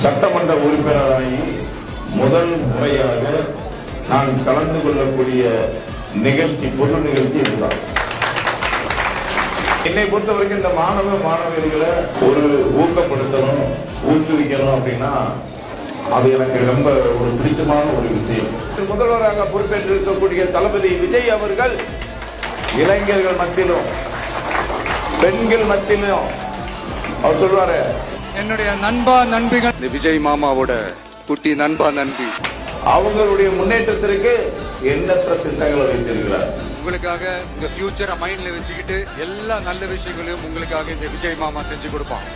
சட்டமன்ற உறுப்பினராகி முதல் முறையாக நான் கலந்து கொள்ளக்கூடிய நிகழ்ச்சி, பொது நிகழ்ச்சி இதுதான். என்னை பொறுத்தவரைக்கும் இந்த மாணவிகளை ஒரு ஊக்கப்படுத்தணும், ஊக்குவிக்கணும் அப்படின்னா அது எனக்கு ரொம்ப ஒரு பிடித்தமான ஒரு விஷயம். முதல்வராக பொறுப்பேற்றிருக்கக்கூடிய தளபதி விஜய் அவர்கள் இளைஞர்கள் மத்தியிலும் பெண்கள் மத்தியிலும் அவர் சொல்வாரு, என்னுடைய நண்பா நண்பிகள், இந்த விஜய் மாமாவோட குட்டி நண்பா நண்பி, அவங்களுடைய முன்னேற்றத்திற்கு எண்ணற்ற திட்டங்களை வைத்திருக்கிறார். உங்களுக்காக இந்த ஃபியூச்சரை மைண்ட்ல வச்சுக்கிட்டு எல்லா நல்ல விஷயங்களையும் உங்களுக்காக இந்த விஜய் மாமா செஞ்சு கொடுப்பான்.